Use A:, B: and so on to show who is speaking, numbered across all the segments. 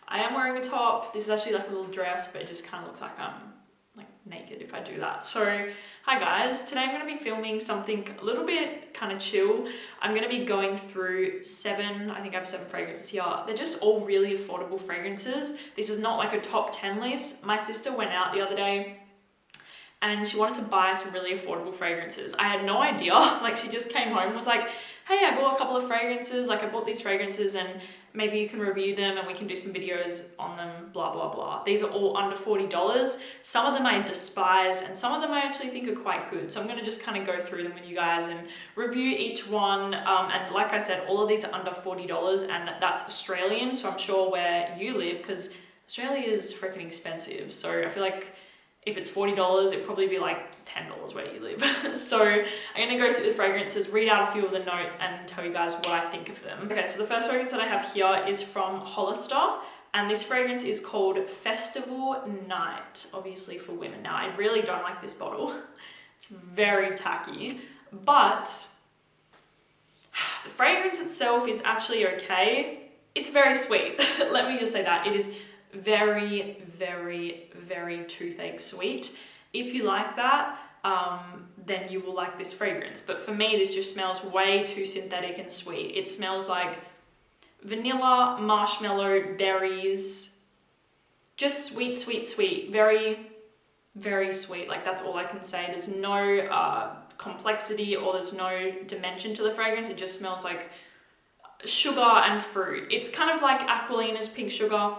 A: I am wearing a top. This is actually like a little dress, but it just kind of looks like I'm like naked if I do that. So hi guys, today I'm going to be filming something a little bit kind of chill. I'm going to be going through I think I have 7 fragrances here. They're just all really affordable fragrances. This is not like a top 10 list. My sister went out the other day and she wanted to buy some really affordable fragrances. I had no idea. Like, she just came home and was like, hey, I bought a couple of fragrances. Like, I bought these fragrances and maybe you can review them and we can do some videos on them, blah, blah, blah. These are all under $40. Some of them I despise and some of them I actually think are quite good. So I'm going to just kind of go through them with you guys and review each one. And like I said, all of these are under $40 and that's Australian. So I'm sure where you live, because Australia is freaking expensive. So I feel like if it's $40, it'd probably be like $10 where you live. So I'm gonna go through the fragrances, read out a few of the notes and tell you guys what I think of them. Okay, so the first fragrance that I have here is from Hollister, and this fragrance is called Festival Night, obviously for women. Now, I really don't like this bottle. It's very tacky, but the fragrance itself is actually okay. It's very sweet. Let me just say that. It is very, very, very toothache sweet. If you like that, then you will like this fragrance. But for me, this just smells way too synthetic and sweet. It smells like vanilla, marshmallow, berries, just sweet, sweet, sweet. Very, very sweet. Like, that's all I can say. There's no complexity or there's no dimension to the fragrance. It just smells like sugar and fruit. It's kind of like Aquilina's Pink Sugar,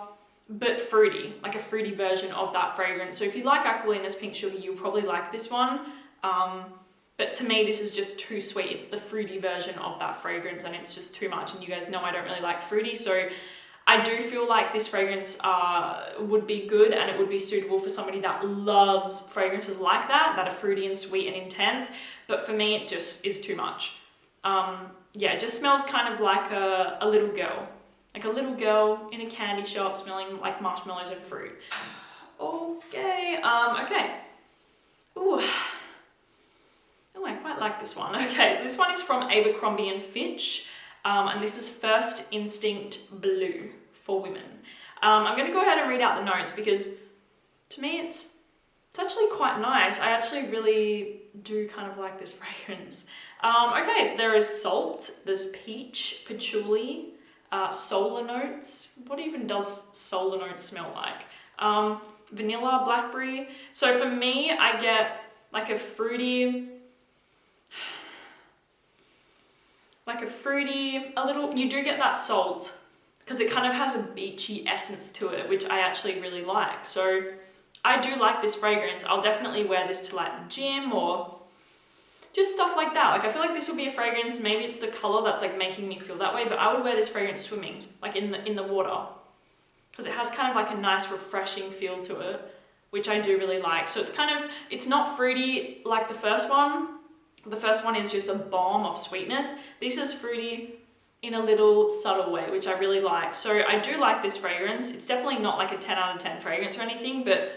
A: but fruity, like a fruity version of that fragrance. So if you like Aquilina's Pink Sugar, you'll probably like this one. But to me, this is just too sweet. It's the fruity version of that fragrance and it's just too much. And you guys know I don't really like fruity. So I do feel like this fragrance would be good and it would be suitable for somebody that loves fragrances like that are fruity and sweet and intense. But for me, it just is too much. Yeah, it just smells kind of like a little girl. Like a little girl in a candy shop smelling like marshmallows and fruit. Okay, okay. Ooh, I quite like this one. Okay, so this one is from Abercrombie and Fitch, and this is First Instinct Blue for women. I'm going to go ahead and read out the notes because to me it's actually quite nice. I actually really do kind of like this fragrance. Okay, so there is salt, there's peach, patchouli, solar notes. What even does solar notes smell like? Vanilla, blackberry. So for me, I get like a fruity, you do get that salt because it kind of has a beachy essence to it, which I actually really like. So I do like this fragrance. I'll definitely wear this to like the gym or just stuff like that. Like, I feel like this would be a fragrance, maybe it's the color that's like making me feel that way, but I would wear this fragrance swimming, like in the water, because it has kind of like a nice refreshing feel to it, which I do really like. So it's not fruity like the first one. The first one is just a bomb of sweetness. This is fruity in a little subtle way, which I really like. So I do like this fragrance. It's definitely not like a 10 out of 10 fragrance or anything, but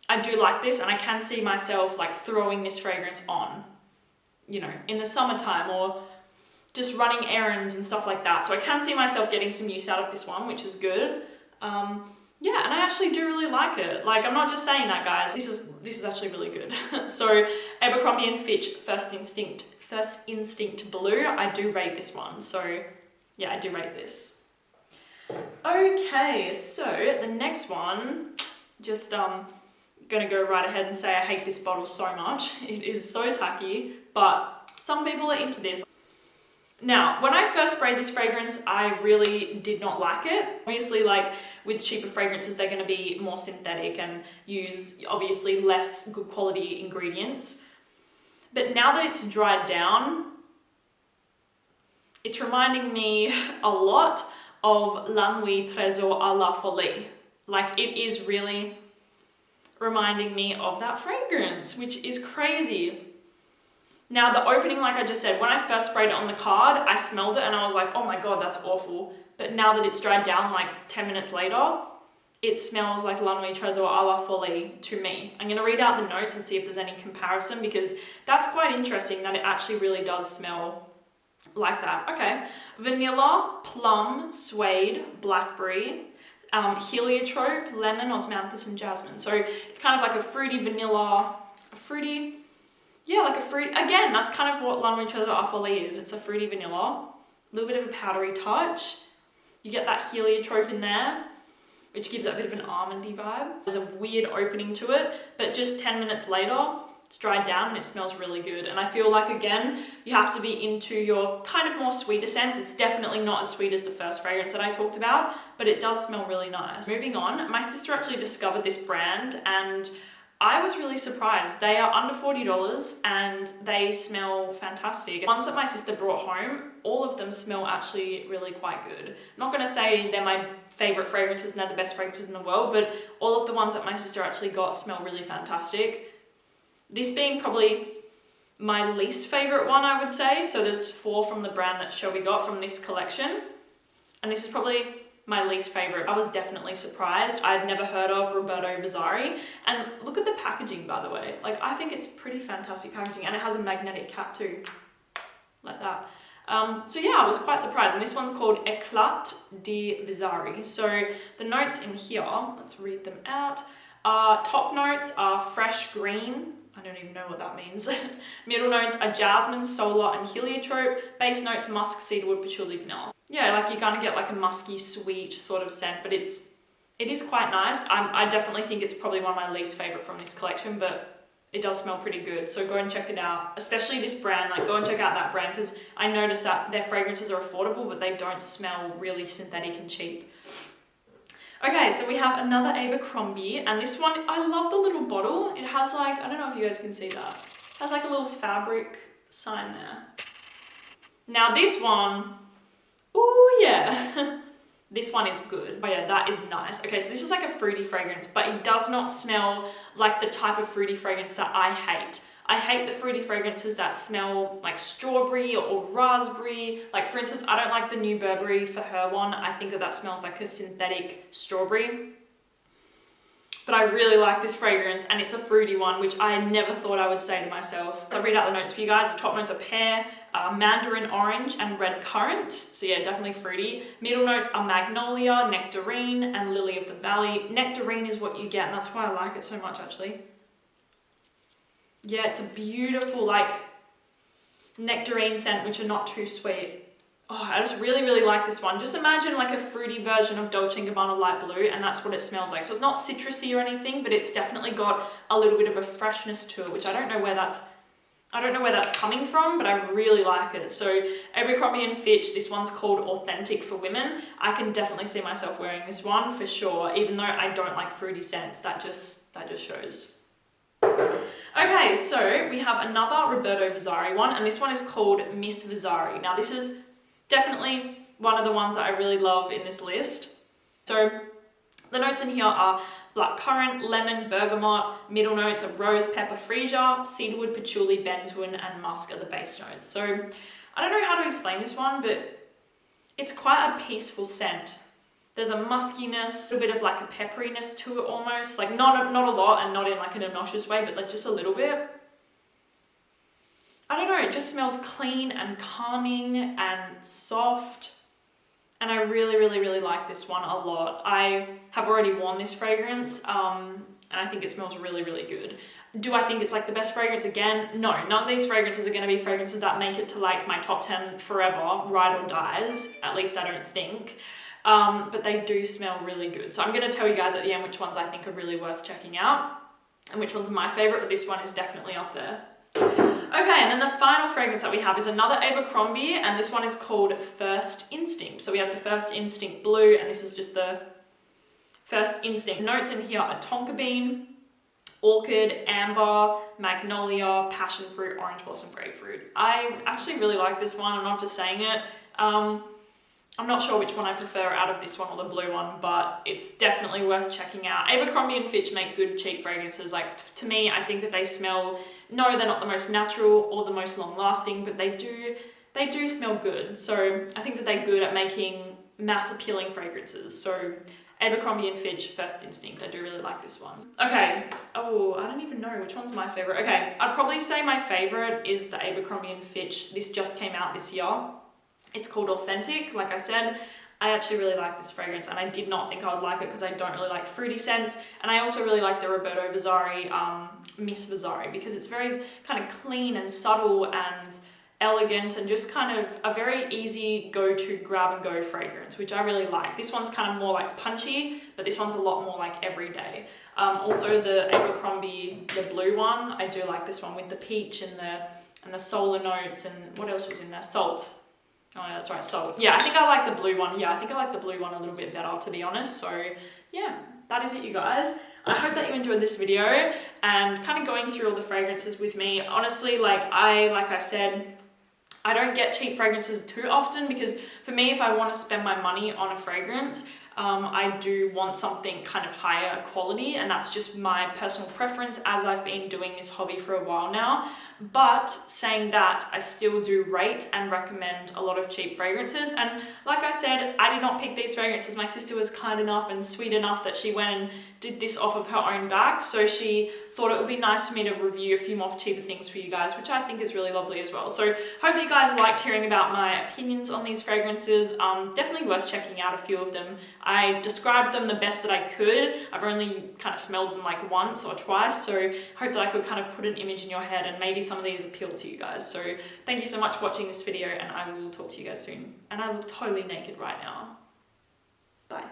A: I do like this and I can see myself like throwing this fragrance on, you know, in the summertime or just running errands and stuff like that. So I can see myself getting some use out of this one, which is good. Yeah, and I actually do really like it. Like, I'm not just saying that, guys. This is actually really good. So Abercrombie and Fitch First Instinct Blue, I do rate this one. So yeah, I do rate this. Okay, so the next one, just gonna go right ahead and say I hate this bottle so much. It is so tacky, but some people are into this. Now, when I first sprayed this fragrance, I really did not like it. Obviously, like with cheaper fragrances, they're going to be more synthetic and use obviously less good quality ingredients. But now that it's dried down, it's reminding me a lot of La Nuit Trésor à la Folie. Like, it is really reminding me of that fragrance, which is crazy. Now, the opening, like I just said, when I first sprayed it on the card, I smelled it and I was like, oh my God, that's awful. But now that it's dried down like 10 minutes later, it smells like La Nuit Trésor à la Folie to me. I'm going to read out the notes and see if there's any comparison because that's quite interesting that it actually really does smell like that. Okay. Vanilla, plum, suede, blackberry, heliotrope, lemon, osmanthus, and jasmine. So it's kind of like a fruity vanilla, again, that's kind of what La Roche Au Folie is. It's a fruity vanilla, a little bit of a powdery touch. You get that heliotrope in there, which gives it a bit of an almondy vibe. There's a weird opening to it, but just 10 minutes later, it's dried down and it smells really good. And I feel like, again, you have to be into your kind of more sweeter scents. It's definitely not as sweet as the first fragrance that I talked about, but it does smell really nice. Moving on, my sister actually discovered this brand and I was really surprised. They are under $40 and they smell fantastic. The ones that my sister brought home, all of them smell actually really quite good. I'm not gonna say they're my favorite fragrances and they're the best fragrances in the world, but all of the ones that my sister actually got smell really fantastic. This being probably my least favorite one, I would say. So there's 4 from the brand that Shelby got from this collection. And this is probably my least favorite. I was definitely surprised. I'd never heard of Roberto Vizzari. And look at the packaging, by the way. Like, I think it's pretty fantastic packaging, and it has a magnetic cap too, like that. So yeah, I was quite surprised. And this one's called Eclat de Vizzari. So the notes in here, let's read them out. Top notes are fresh green. I don't even know what that means. Middle notes are jasmine, solar, and heliotrope. Base notes, musk, cedarwood, patchouli, vanilla. Yeah, like you kind of get like a musky, sweet sort of scent, but it is quite nice. I definitely think it's probably one of my least favorite from this collection, but it does smell pretty good. So go and check it out, especially this brand. Like, go and check out that brand because I noticed that their fragrances are affordable, but they don't smell really synthetic and cheap. Okay, so we have another Abercrombie, and this one, I love the little bottle. It has like, I don't know if you guys can see that. It has like a little fabric sign there. Now this one, ooh yeah. This one is good. Oh yeah, that is nice. Okay, so this is like a fruity fragrance, but it does not smell like the type of fruity fragrance that I hate. I hate the fruity fragrances that smell like strawberry or raspberry. Like, for instance, I don't like the new Burberry For Her one. I think that smells like a synthetic strawberry. But I really like this fragrance, and it's a fruity one, which I never thought I would say to myself. So I'll read out the notes for you guys. The top notes are pear, mandarin orange, and red currant. So yeah, definitely fruity. Middle notes are magnolia, nectarine, and lily of the valley. Nectarine is what you get, and that's why I like it so much, actually. Yeah, it's a beautiful, like, nectarine scent, which are not too sweet. Oh, I just really, really like this one. Just imagine like a fruity version of Dolce & Gabbana Light Blue, and that's what it smells like. So it's not citrusy or anything, but it's definitely got a little bit of a freshness to it, which I don't know where that's coming from, but I really like it. So Abercrombie & Fitch, this one's called Authentic for Women. I can definitely see myself wearing this one for sure, even though I don't like fruity scents. That just shows. Okay, so we have another Roberto Vizzari one, and this one is called Miss Vizzari. Now this is definitely one of the ones that I really love in this list. So the notes in here are blackcurrant, lemon, bergamot. Middle notes are rose, pepper, freesia, cedarwood, patchouli, benzoin, and musk are the base notes. So I don't know how to explain this one, but it's quite a peaceful scent. There's a muskiness, a bit of like a pepperiness to it almost. Like not a lot, and not in like an obnoxious way, but like just a little bit. I don't know, it just smells clean and calming and soft. And I really, really, really like this one a lot. I have already worn this fragrance, and I think it smells really, really good. Do I think it's like the best fragrance again? No, none of these fragrances are gonna be fragrances that make it to like my top 10 forever, ride or dies. At least I don't think. But they do smell really good. So I'm gonna tell you guys at the end which ones I think are really worth checking out and which one's my favorite, but this one is definitely up there. Okay, and then the final fragrance that we have is another Abercrombie, and this one is called First Instinct. So we have the First Instinct Blue, and this is just the First Instinct. Notes in here are tonka bean, orchid, amber, magnolia, passion fruit, orange blossom, grapefruit. I actually really like this one. I'm not just saying it. I'm not sure which one I prefer out of this one or the blue one, but it's definitely worth checking out. Abercrombie & Fitch make good cheap fragrances. Like, to me, I think that they smell, no, they're not the most natural or the most long lasting, but they do smell good. So I think that they're good at making mass appealing fragrances. So Abercrombie & Fitch, First Instinct. I do really like this one. Okay. Oh, I don't even know which one's my favorite. Okay. I'd probably say my favorite is the Abercrombie & Fitch. This just came out this year. It's called Authentic, like I said. I actually really like this fragrance, and I did not think I would like it because I don't really like fruity scents. And I also really like the Roberto Vizzari, Miss Vizzari, because it's very kind of clean and subtle and elegant and just kind of a very easy go-to grab and go fragrance, which I really like. This one's kind of more like punchy, but this one's a lot more like everyday. Also the Abercrombie, the blue one, I do like this one with the peach and the solar notes, and what else was in there? Salt. Oh yeah, that's right, salt. Yeah, I think I like the blue one. Yeah, I think I like the blue one a little bit better, to be honest. So yeah, that is it, you guys. I hope that you enjoyed this video and kind of going through all the fragrances with me. Honestly, like I said, I don't get cheap fragrances too often, because for me, if I want to spend my money on a fragrance, I do want something kind of higher quality, and that's just my personal preference as I've been doing this hobby for a while now. But saying that, I still do rate and recommend a lot of cheap fragrances. And like I said, I did not pick these fragrances. My sister was kind enough and sweet enough that she went and did this off of her own back. So she thought it would be nice for me to review a few more cheaper things for you guys, which I think is really lovely as well. So hope that you guys liked hearing about my opinions on these fragrances. Definitely worth checking out a few of them. I described them the best that I could. I've only kind of smelled them like once or twice, so hope that I could kind of put an image in your head and maybe some of these appeal to you guys. So thank you so much for watching this video, and I will talk to you guys soon. And I look totally naked right now. Bye.